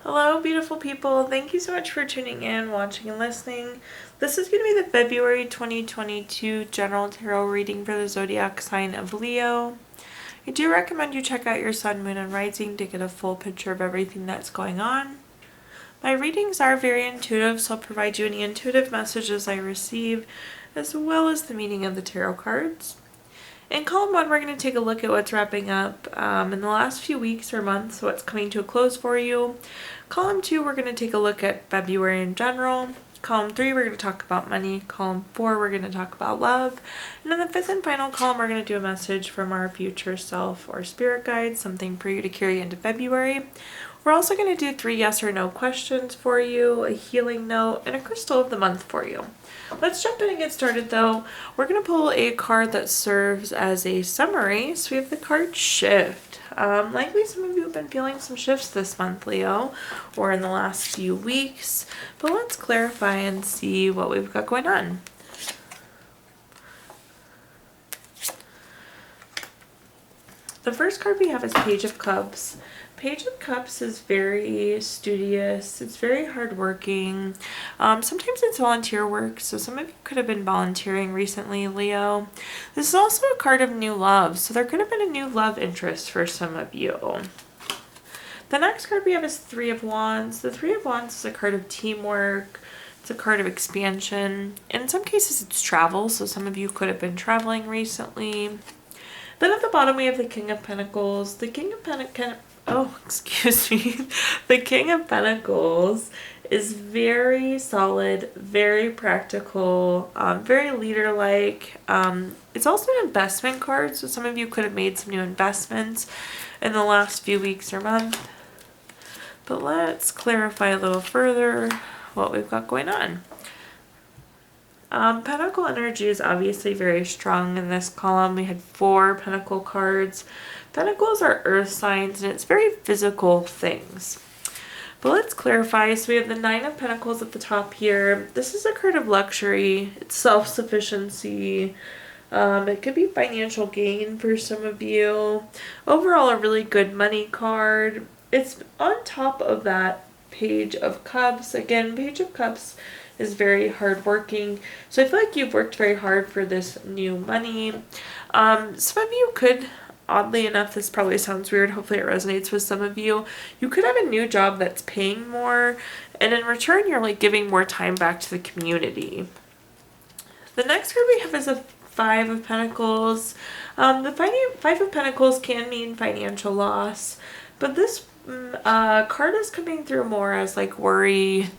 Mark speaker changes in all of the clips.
Speaker 1: Hello, beautiful people. Thank you so much for tuning in, watching, and listening. This is going to be the February 2022 General Tarot reading for the zodiac sign of Leo. I do recommend you check out your sun, moon, and rising to get a full picture of everything that's going on. My readings are very intuitive, so I'll provide you any intuitive messages I receive, as well as the meaning of the tarot cards. In column 1, we're going to take a look at what's wrapping up in the last few weeks or months, so what's coming to a close for you. Column 2, we're going to take a look at February in general. Column 3, we're going to talk about money. Column 4, we're going to talk about love. And in the 5th and final column, we're going to do a message from our future self or spirit guide, something for you to carry into February. We're also going to do 3 yes or no questions for you, a healing note, and a crystal of the month for you. Let's jump in and get started though. We're going to pull a card that serves as a summary. So we have the card Shift. Likely some of you have been feeling some shifts this month, Leo, or in the last few weeks. But let's clarify and see what we've got going on. The first card we have is Page of Cups. Page of Cups is very studious. It's very hardworking. Sometimes it's volunteer work, so some of you could have been volunteering recently, Leo. This is also a card of new love, so there could have been a new love interest for some of you. The next card we have is Three of Wands. The Three of Wands is a card of teamwork. It's a card of expansion. In some cases, it's travel, so some of you could have been traveling recently. Then at the bottom, we have the King of Pentacles. The King of Pentacles... Oh, excuse me. The King of Pentacles is very solid, very practical, very leader-like. It's also an investment card, so some of you could have made some new investments in the last few weeks or month. But let's clarify a little further what we've got going on. Pentacle energy is obviously very strong in this column. We had 4 Pentacle cards. Pentacles are earth signs, and it's very physical things. But let's clarify. So we have the 9 of Pentacles at the top here. This is a card of luxury. It's self-sufficiency. It could be financial gain for some of you. Overall, a really good money card. It's on top of that Page of Cups. Again, Page of Cups is very hardworking. So I feel like you've worked very hard for this new money. Some of you could, oddly enough, this probably sounds weird, hopefully it resonates with some of you. You could have a new job that's paying more, and in return you're like giving more time back to the community. The next card we have is a 5 of Pentacles. The 5 of Pentacles can mean financial loss, but this card is coming through more as like worry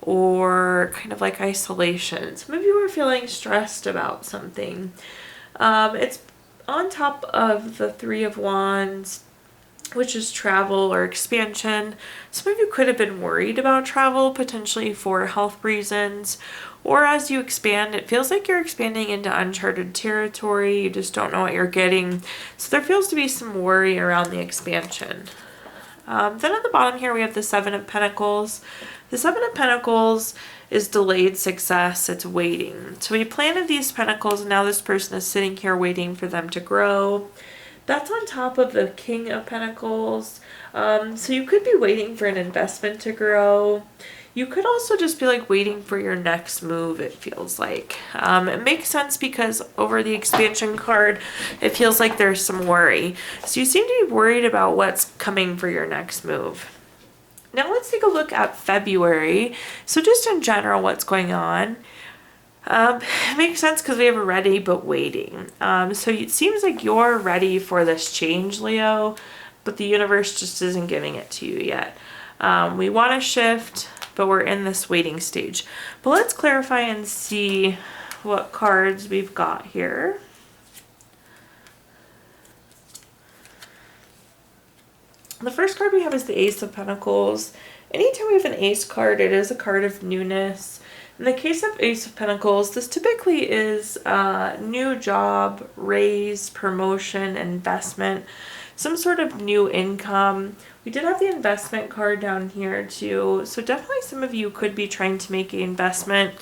Speaker 1: or kind of like isolation. Some of you are feeling stressed about something. It's on top of the 3 of Wands, which is travel or expansion. Some of you could have been worried about travel, potentially for health reasons, or as you expand, it feels like you're expanding into uncharted territory. You just don't know what you're getting. So there feels to be some worry around the expansion. Then at the bottom here, we have the 7 of Pentacles. The 7 of Pentacles is delayed success. It's waiting. So we planted these pentacles, and now this person is sitting here waiting for them to grow. That's on top of the King of Pentacles. So you could be waiting for an investment to grow. You could also just be like waiting for your next move, it feels like. It makes sense because over the expansion card, it feels like there's some worry. So you seem to be worried about what's coming for your next move. Now let's take a look at February. So just in general, what's going on. It makes sense because we have a ready but waiting. So it seems like you're ready for this change, Leo, but the universe just isn't giving it to you yet. We want to shift, but we're in this waiting stage. But let's clarify and see what cards we've got here. The first card we have is the Ace of Pentacles. Anytime we have an Ace card, it is a card of newness. In the case of Ace of Pentacles, this typically is a new job, raise, promotion, investment, some sort of new income, We did have the investment card down here too. So definitely some of you could be trying to make an investment.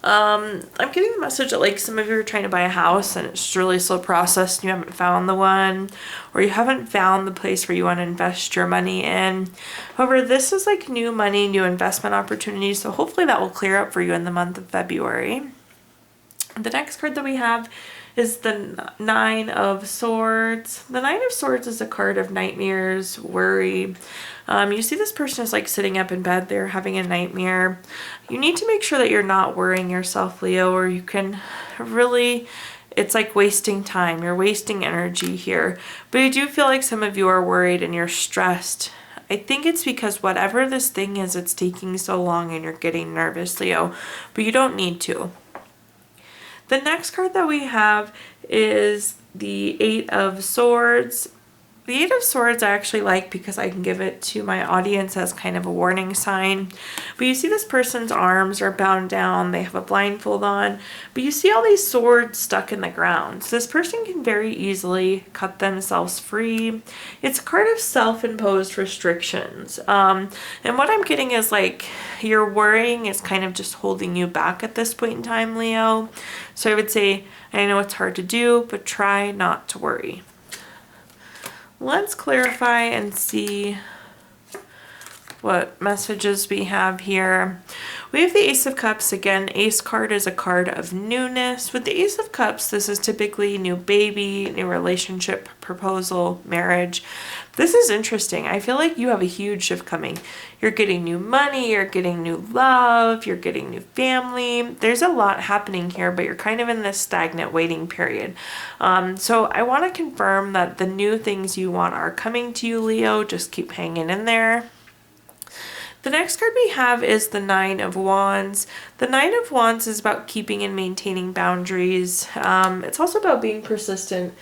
Speaker 1: I'm getting the message that like some of you are trying to buy a house and it's just a really slow process and you haven't found the one, or you haven't found the place where you want to invest your money in. However, this is like new money, new investment opportunities. So hopefully that will clear up for you in the month of February. The next card that we have is the Nine of Swords. The Nine of Swords is a card of nightmares, worry. You see this person is like sitting up in bed, they're having a nightmare. You need to make sure that you're not worrying yourself, Leo, or you can really, it's like wasting time. You're wasting energy here. But I do feel like some of you are worried and you're stressed. I think it's because whatever this thing is, it's taking so long and you're getting nervous, Leo, but you don't need to. The next card that we have is the Eight of Swords. The Eight of Swords I actually like because I can give it to my audience as kind of a warning sign. But you see this person's arms are bound down, they have a blindfold on, but you see all these swords stuck in the ground. So this person can very easily cut themselves free. It's a card of self-imposed restrictions. And what I'm getting is like your worrying is kind of just holding you back at this point in time, Leo. So I would say, I know it's hard to do, but try not to worry. Let's clarify and see what messages we have here. We have the Ace of Cups. Again, Ace card is a card of newness. With the Ace of Cups, this is typically new baby, new relationship, proposal, marriage. This is interesting. I feel like you have a huge shift coming. You're getting new money, you're getting new love, you're getting new family. There's a lot happening here, but you're kind of in this stagnant waiting period. So I want to confirm that the new things you want are coming to you, Leo. Just keep hanging in there. The next card we have is the Nine of Wands. The Nine of Wands is about keeping and maintaining boundaries. It's also about being persistent.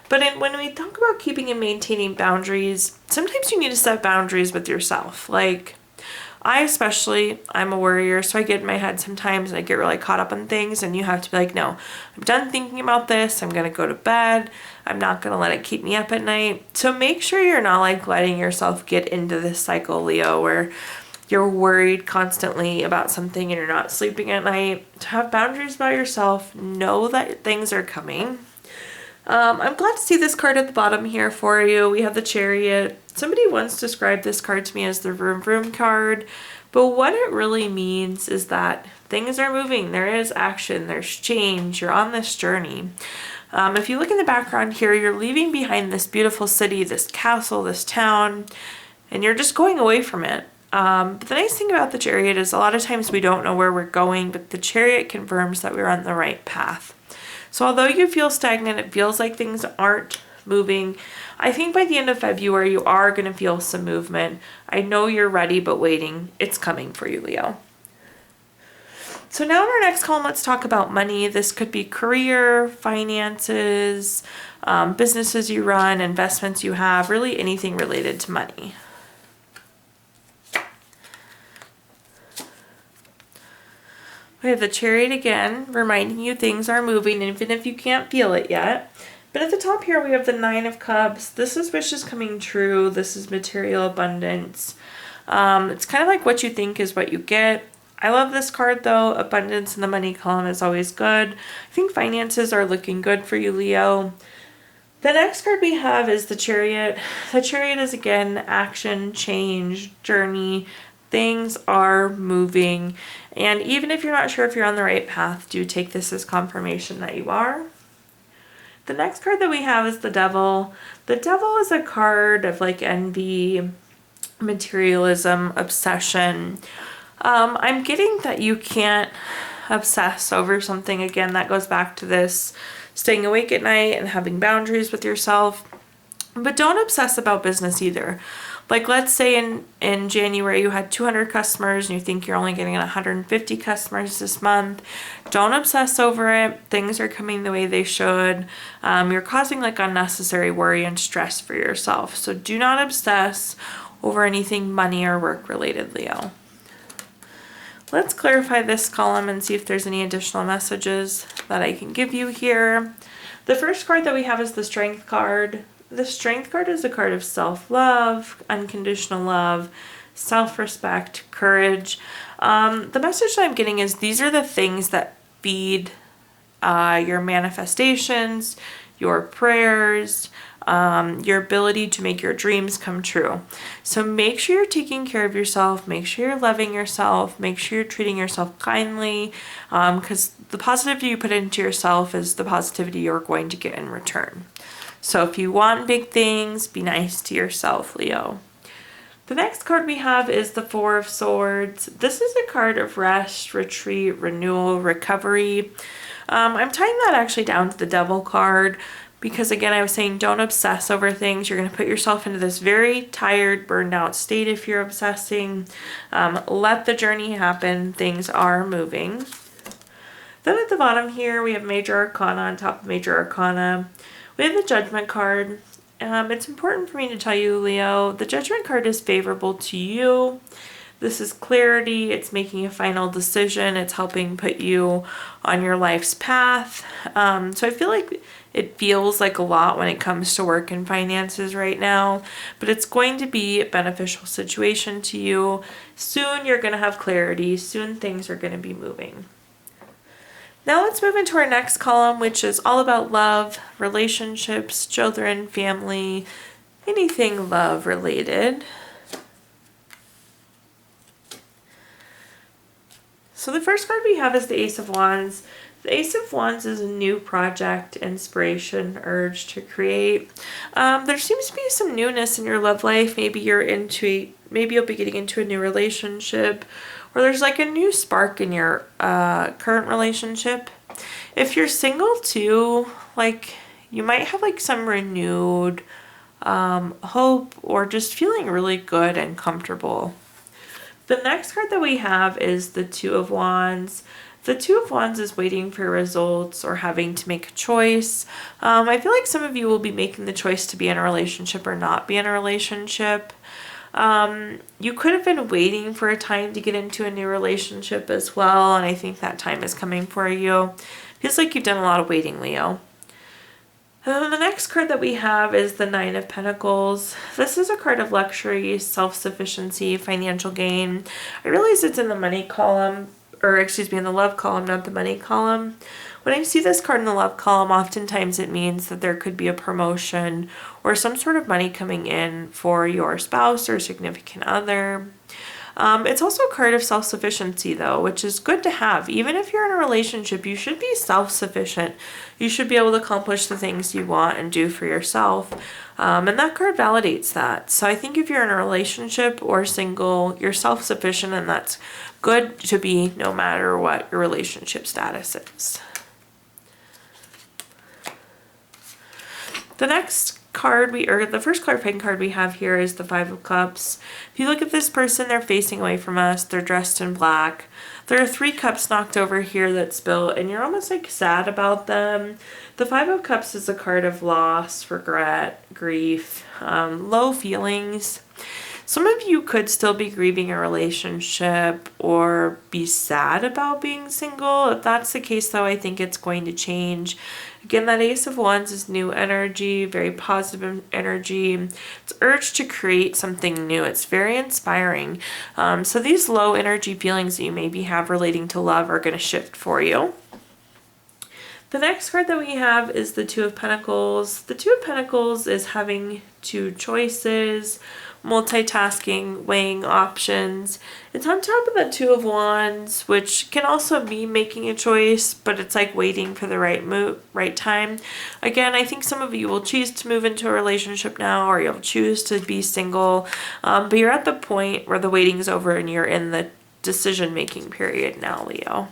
Speaker 1: But when we talk about keeping and maintaining boundaries, sometimes you need to set boundaries with yourself. Like, I'm a worrier, so I get in my head sometimes and I get really caught up on things, and you have to be like, no, I'm done thinking about this. I'm going to go to bed. I'm not going to let it keep me up at night. So make sure you're not like letting yourself get into this cycle, Leo, where you're worried constantly about something and you're not sleeping at night. To have boundaries by yourself, know that things are coming. I'm glad to see this card at the bottom here for you. We have the Chariot. Somebody once described this card to me as the vroom vroom card, but what it really means is that things are moving. There is action, there's change, you're on this journey. If you look in the background here, you're leaving behind this beautiful city, this castle, this town, and you're just going away from it. But the nice thing about the Chariot is a lot of times we don't know where we're going, but the Chariot confirms that we're on the right path. So although you feel stagnant, it feels like things aren't moving, I think by the end of February, you are going to feel some movement. I know you're ready, but waiting. It's coming for you, Leo. So now in our next column, let's talk about money. This could be career, finances, businesses you run, investments you have, really anything related to money. We have the Chariot again, reminding you things are moving, even if you can't feel it yet. But at the top here, we have the Nine of Cups. This is wishes coming true. This is material abundance. It's kind of like what you think is what you get. I love this card, though. Abundance in the money column is always good. I think finances are looking good for you, Leo. The next card we have is the Chariot. The Chariot is, again, action, change, journey. Things are moving, and even if you're not sure if you're on the right path, do take this as confirmation that you are. The next card that we have is the Devil. The Devil is a card of like envy, materialism, obsession. I'm getting that you can't obsess over something. Again, that goes back to this staying awake at night and having boundaries with yourself. But don't obsess about business either. Like, let's say in January you had 200 customers and you think you're only getting 150 customers this month. Don't obsess over it. Things are coming the way they should. You're causing like unnecessary worry and stress for yourself. So do not obsess over anything money or work related, Leo. Let's clarify this column and see if there's any additional messages that I can give you here. The first card that we have is the Strength card. The Strength card is a card of self-love, unconditional love, self-respect, courage. The message that I'm getting is these are the things that feed your manifestations, your prayers, your ability to make your dreams come true. So make sure you're taking care of yourself, make sure you're loving yourself, make sure you're treating yourself kindly, because the positivity you put into yourself is the positivity you're going to get in return. So if you want big things, be nice to yourself, Leo. The next card we have is the Four of Swords. This is a card of rest, retreat, renewal, recovery. I'm tying that actually down to the Devil card because, again, I was saying don't obsess over things. You're going to put yourself into this very tired, burned out state if you're obsessing. Let the journey happen. Things are moving. Then at the bottom here, we have Major Arcana on top of Major Arcana. We have the Judgment card. It's important for me to tell you, Leo, the Judgment card is favorable to you. This is clarity. It's making a final decision. It's helping put you on your life's path. So I feel like it feels like a lot when it comes to work and finances right now, but it's going to be a beneficial situation to you. Soon you're going to have clarity. Soon things are going to be moving. Now let's move into our next column, which is all about love, relationships, children, family, anything love related. So the first card we have is the Ace of Wands. The Ace of Wands is a new project, inspiration, urge to create. There seems to be some newness in your love life. Maybe you'll be getting into a new relationship, or there's like a new spark in your current relationship. If you're single too, like you might have like some renewed hope or just feeling really good and comfortable. The next card that we have is the Two of Wands. The Two of Wands is waiting for results or having to make a choice. I feel like some of you will be making the choice to be in a relationship or not be in a relationship. You could have been waiting for a time to get into a new relationship as well, and I think that time is coming for you. Feels like you've done a lot of waiting, Leo. And then the next card that we have is the Nine of Pentacles. This is a card of luxury, self-sufficiency, financial gain. I realize it's in the money column, in the love column, not the money column. When I see this card in the love column, oftentimes it means that there could be a promotion or some sort of money coming in for your spouse or significant other. It's also a card of self-sufficiency, though, which is good to have. Even if you're in a relationship, you should be self-sufficient. You should be able to accomplish the things you want and do for yourself. And that card validates that. So I think if you're in a relationship or single, you're self-sufficient, and that's good to be no matter what your relationship status is. The next card the first clarifying card we have here is the Five of Cups. If you look at this person, they're facing away from us. They're dressed in black. There are 3 cups knocked over here that spill, and you're almost like sad about them. The Five of Cups is a card of loss, regret, grief, low feelings. Some of you could still be grieving a relationship or be sad about being single. If that's the case, though, I think it's going to change. Again, that Ace of Wands is new energy, very positive energy. It's urge to create something new. It's very inspiring. So these low energy feelings that you maybe have relating to love are going to shift for you. The next card that we have is the Two of Pentacles. The Two of Pentacles is having 2 choices, multitasking, weighing options. It's on top of the Two of Wands, which can also be making a choice, but it's like waiting for the right time. Again, I think some of you will choose to move into a relationship now, or you'll choose to be single, but you're at the point where the waiting's over and you're in the decision-making period now, Leo.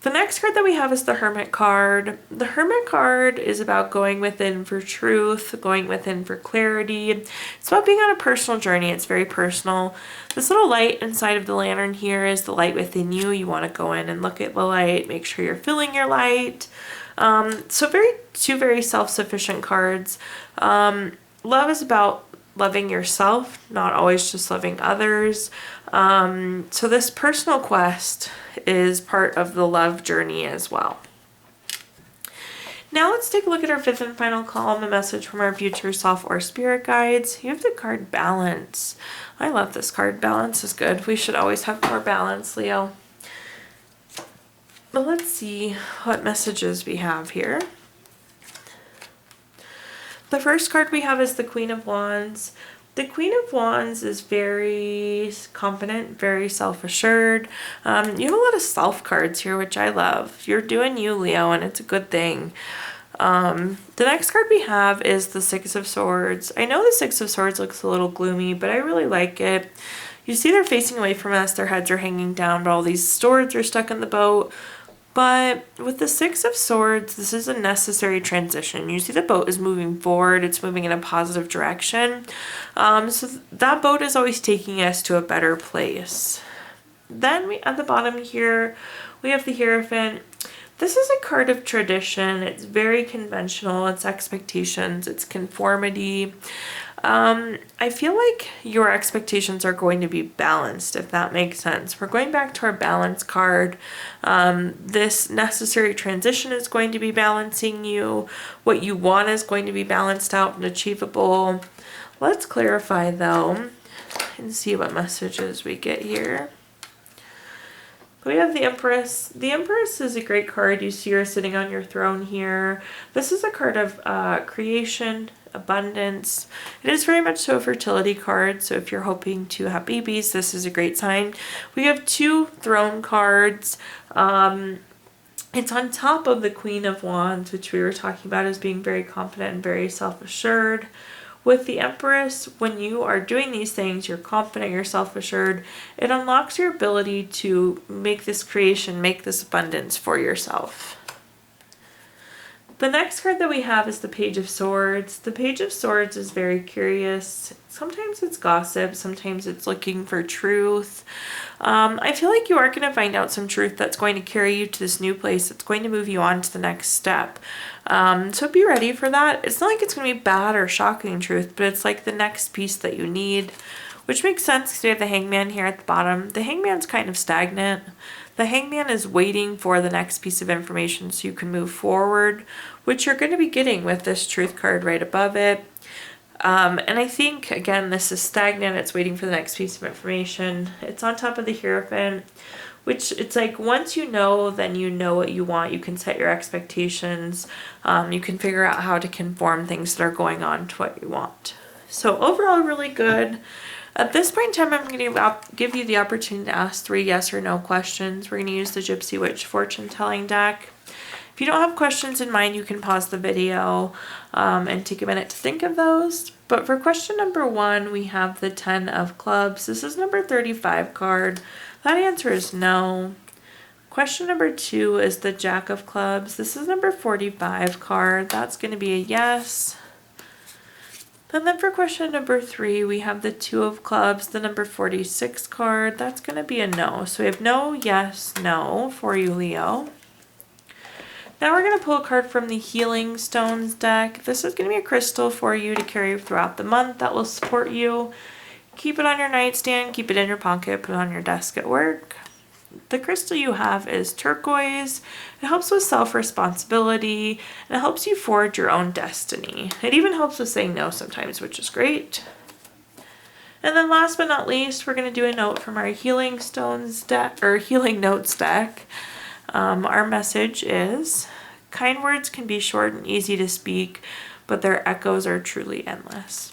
Speaker 1: The next card that we have is the Hermit card. The Hermit card is about going within for truth, going within for clarity. It's about being on a personal journey. It's very personal. This little light inside of the lantern here is the light within you. You want to go in and look at the light, make sure you're filling your light. So two very self-sufficient cards. Love is about loving yourself, not always just loving others. So this personal quest is part of the love journey as well. Now let's take a look at our fifth and final column, a message from our future self or spirit guides. You have the card Balance. I love this card. Balance is good. We should always have more balance, Leo. But let's see what messages we have here. The first card we have is the Queen of Wands. The Queen of Wands is very confident, very self-assured. You have a lot of self cards here, which I love. You're doing you, Leo, and it's a good thing. The next card we have is the Six of Swords. I know the Six of Swords looks a little gloomy, but I really like it. You see they're facing away from us, their heads are hanging down, but all these swords are stuck in the boat. But with the Six of Swords, this is a necessary transition. You see the boat is moving forward. It's moving in a positive direction. So that boat is always taking us to a better place. Then at the bottom here, we have the Hierophant. This is a card of tradition. It's very conventional. It's expectations. It's conformity. I feel like your expectations are going to be balanced, if that makes sense. We're going back to our balance card. This necessary transition is going to be balancing you. What you want is going to be balanced out and achievable. Let's clarify though and see what messages we get here. We have the Empress. The Empress is a great card. You see her sitting on your throne here. This is a card of creation, abundance. It is very much so a fertility card. So if you're hoping to have babies, this is a great sign. We have two throne cards. It's on top of the Queen of Wands, which we were talking about as being very confident and very self-assured. With the Empress, when you are doing these things, you're confident, you're self-assured, it unlocks your ability to make this creation, make this abundance for yourself. The next card that we have is the Page of Swords. The Page of Swords is very curious. Sometimes it's gossip, sometimes it's looking for truth. I feel like you are going to find out some truth that's going to carry you to this new place. It's going to move you on to the next step. So be ready for that. It's not like it's going to be bad or shocking truth, but it's like the next piece that you need, which makes sense because we have the Hangman here at the bottom. The Hangman's kind of stagnant. The Hangman is waiting for the next piece of information so you can move forward, which you're going to be getting with this truth card right above it. And I think, again, this is stagnant. It's waiting for the next piece of information. It's on top of the Hierophant, which it's like once you know, then you know what you want. You can set your expectations. You can figure out how to conform things that are going on to what you want. So overall, really good. At this point in time, I'm going to give you the opportunity to ask 3 yes or no questions. We're going to use the Gypsy Witch fortune telling deck. If you don't have questions in mind, you can pause the video and take a minute to think of those. But for question number 1, we have the 10 of clubs. This is number 35 card. That answer is no. Question number 2 is the Jack of clubs. This is number 45 card. That's going to be a yes. And then for question number 3, we have the 2 of clubs, the number 46 card. That's going to be a no. So we have no, yes, no for you, Leo. Now we're going to pull a card from the Healing Stones deck. This is going to be a crystal for you to carry throughout the month that will support you. Keep it on your nightstand, keep it in your pocket, put it on your desk at work. The crystal you have is turquoise. It helps with self-responsibility, and it helps you forge your own destiny. It even helps with saying no sometimes, which is great. And then last but not least, we're going to do a note from our Healing Stones deck, or Healing Notes deck. Our message is, kind words can be short and easy to speak, but their echoes are truly endless.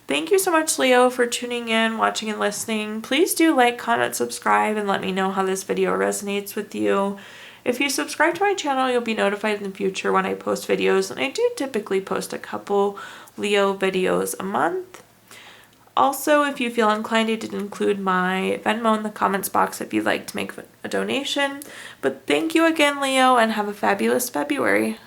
Speaker 1: Thank you so much, Leo, for tuning in, watching, and listening. Please do like, comment, subscribe, and let me know how this video resonates with you. If you subscribe to my channel, you'll be notified in the future when I post videos, and I do typically post a couple Leo videos a month. Also, if you feel inclined, I did include my Venmo in the comments box if you'd like to make a donation. But thank you again, Leo, and have a fabulous February.